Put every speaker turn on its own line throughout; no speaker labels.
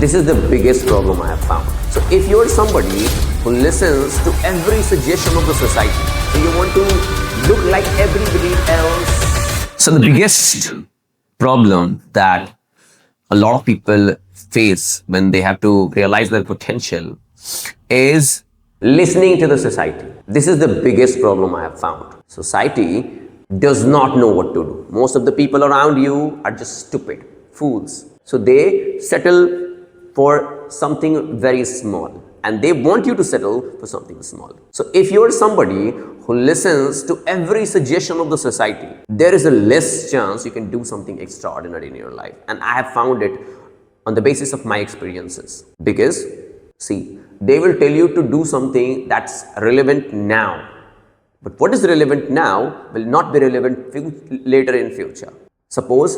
This is the biggest problem I have found. So if you're somebody who listens to every suggestion of the society, so you want to look like everybody else. So the biggest problem that a lot of people face when they have to realize their potential is listening to the society. This is the biggest problem I have found. Society does not know what to do. Most of the people around you are just stupid, fools. So they settle for something very small and they want you to settle for something small. So if you're somebody who listens to every suggestion of the society, there is a less chance you can do something extraordinary in your life. And I have found it on the basis of my experiences. Because, see, they will tell you to do something that's relevant now. But what is relevant now will not be relevant later in future. Suppose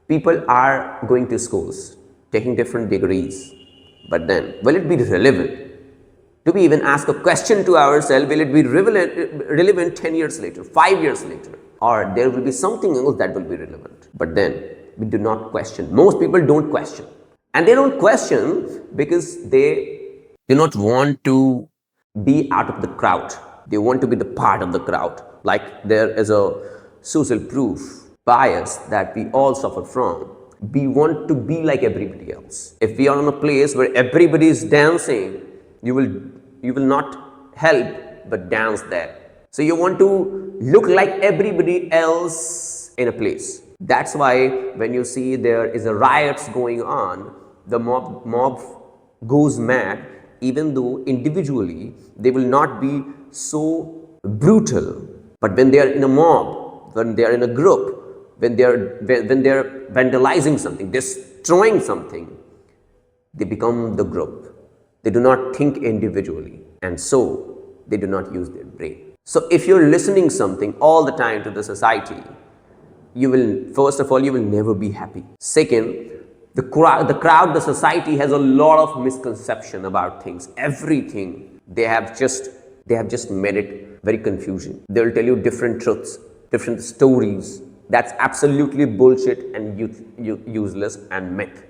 people are going to schools, taking different degrees, but then will it be relevant? Do we even ask a question to ourselves, will it be relevant 10 years later, 5 years later? Or there will be something else that will be relevant. But then we do not question. Most people don't question. And they don't question because they do not want to be out of the crowd. They want to be the part of the crowd. Like there is a social proof bias that we all suffer from. We want to be like everybody else. If we are in a place where everybody is dancing, you will not help but dance there. So you want to look like everybody else in a place. That's why when you see there is a riots going on, the mob goes mad, even though individually they will not be so brutal. But when they are in a mob, when they are in a group, when they are vandalizing something, destroying something, they become the group. They do not think individually, and so they do not use their brain. So if you're listening something all the time to the society, you will, first of all, you will never be happy. Second, the crowd, the society has a lot of misconception about things. Everything they have just made it very confusing. They'll tell you different truths, different stories. That's absolutely bullshit and useless and myth.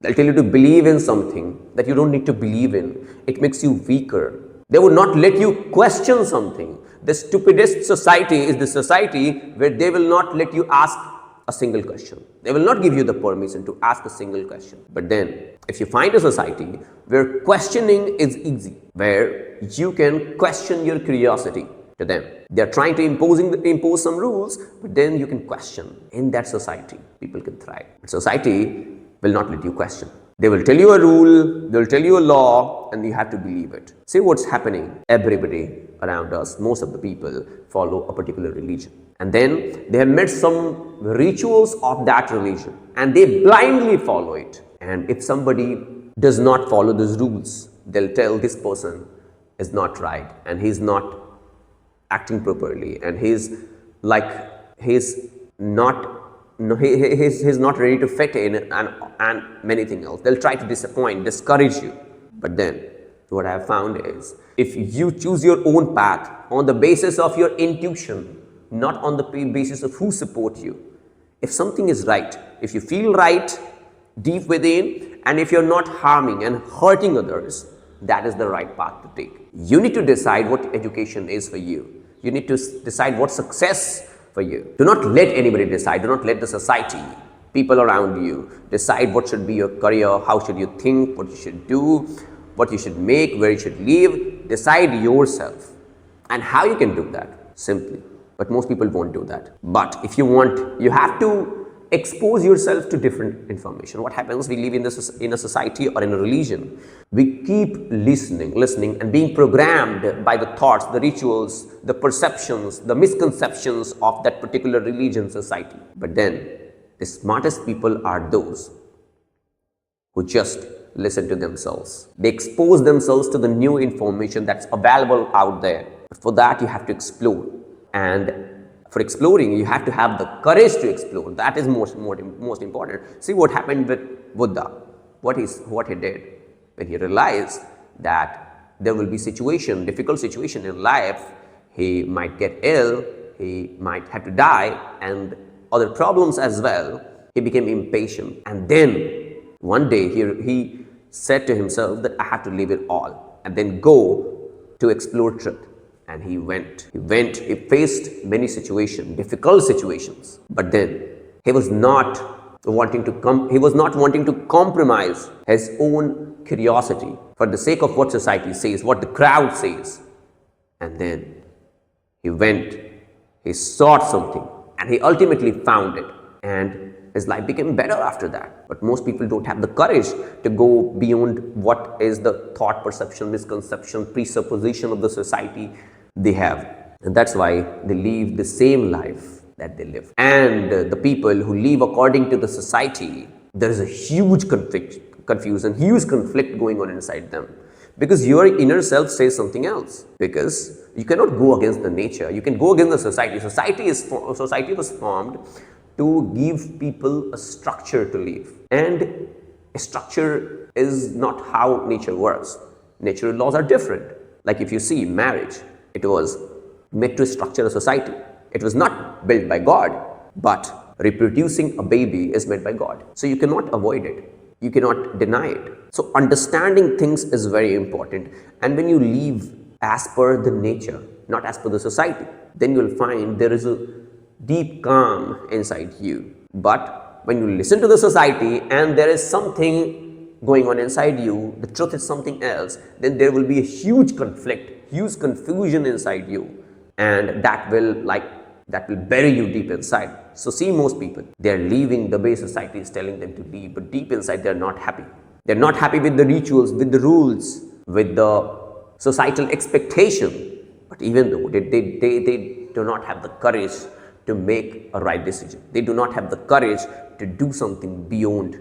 They'll tell you to believe in something that you don't need to believe in. It makes you weaker. They would not let you question something. The stupidest society is the society where they will not let you ask a single question. They will not give you the permission to ask a single question. But then, if you find a society where questioning is easy, where you can question your curiosity to them, they are trying to impose some rules, but then you can question. In that society, people can thrive. But society will not let you question. They will tell you a rule, they will tell you a law, and you have to believe it. See what's happening. Everybody around us, most of the people follow a particular religion. And then they have made some rituals of that religion and they blindly follow it. And if somebody does not follow those rules, they'll tell this person is not right and he's not acting properly and he's not ready to fit in and many things else. They'll try to disappoint, discourage you. But then what I have found is if you choose your own path on the basis of your intuition, not on the basis of who supports you. If something is right, if you feel right deep within, and if you're not harming and hurting others, that is the right path to take. You need to decide what education is for you. You need to decide what success for you. Do not let anybody decide. Do not let the society, people around you, decide what should be your career, how should you think, what you should do, what you should make, where you should live. Decide yourself. And how you can do that? Simply. But most people won't do that. But if you want, you have to expose yourself to different information. What happens? We live in a society or in a religion. We keep listening and being programmed by the thoughts, the rituals, the perceptions, the misconceptions of that particular religion society. But then the smartest people are those who just listen to themselves. They expose themselves to the new information that's available out there. But for that, you have to explore. And for exploring, you have to have the courage to explore. That is most important. See what happened with Buddha. What he did when he realized that there will be difficult situation in life. He might get ill, he might have to die, and other problems as well. He became impatient, and then One day he said to himself that I have to leave it all and then go to explore truth. And he went. He faced many situations, difficult situations. But then he was not wanting to compromise his own curiosity for the sake of what society says, what the crowd says. And then he went, he sought something, and he ultimately found it. And his life became better after that. But most people don't have the courage to go beyond what is the thought, perception, misconception, presupposition of the society they have. And that's why they live the same life that they live. And the people who live according to the society, there is a huge confusion, huge conflict going on inside them. Because your inner self says something else. Because you cannot go against the nature. You can go against the society. Society was formed to give people a structure to live. And a structure is not how nature works. Natural laws are different. Like if you see marriage, it was made to structure a society. It was not built by God, but reproducing a baby is made by God. So you cannot avoid it. You cannot deny it. So understanding things is very important. And when you live as per the nature, not as per the society, then you'll find there is a deep calm inside you. But when you listen to the society and there is something going on inside you, the truth is something else, then there will be a huge conflict, huge confusion inside you, and that will bury you deep inside. So see, most people, they are leaving the way society is telling them to leave, but deep inside they are not happy. They're not happy with the rituals, with the rules, with the societal expectation. But even though they do not have the courage to make a right decision, they do not have the courage to do something beyond.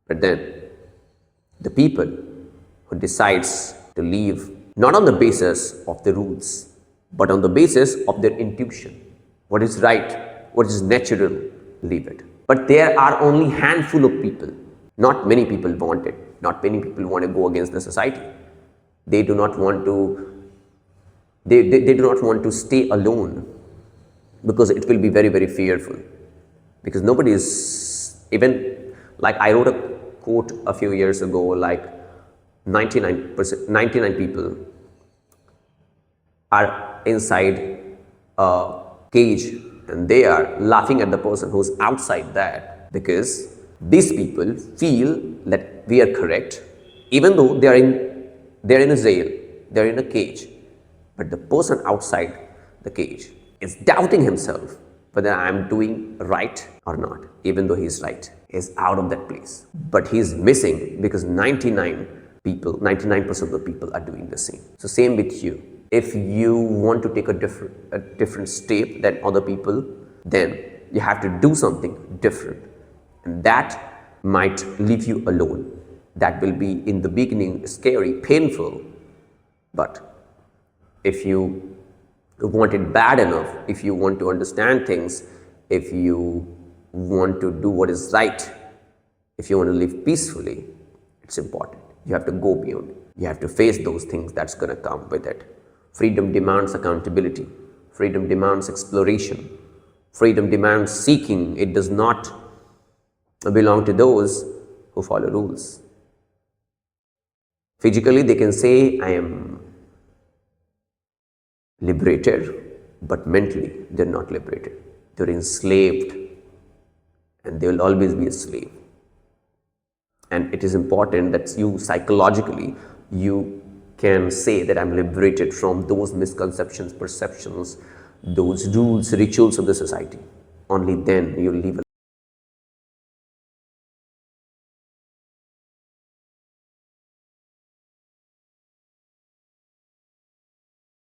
But then the people who decides to leave not on the basis of the rules, but on the basis of their intuition, what is right, what is natural, leave it. But there are only handful of people. Not many people want it. Not many people want to go against the society. They do not want to. They do not want to stay alone, because it will be very, very fearful. Because nobody is, even like I wrote a quote a few years ago, like 99 people are inside a cage and they are laughing at the person who's outside that, because these people feel that we are correct, even though they're in a jail, they're in a cage. But the person outside the cage is doubting himself whether I'm doing right or not, even though he's right. He's out of that place. But he's missing because 99% of the people are doing the same. So same with you. If you want to take a different step than other people, then you have to do something different. And that might leave you alone. That will be in the beginning scary, painful. But if you want it bad enough, if you want to understand things, if you want to do what is right, if you want to live peacefully, it's important. You have to go beyond. You have to face those things that's going to come with it. Freedom demands accountability. Freedom demands exploration. Freedom demands seeking. It does not belong to those who follow rules. Physically, they can say, I am liberated, but mentally, they're not liberated. They're enslaved, and they will always be a slave. And it is important that you psychologically, you can say that I'm liberated from those misconceptions, perceptions, those rules, rituals of the society. Only then you'll live a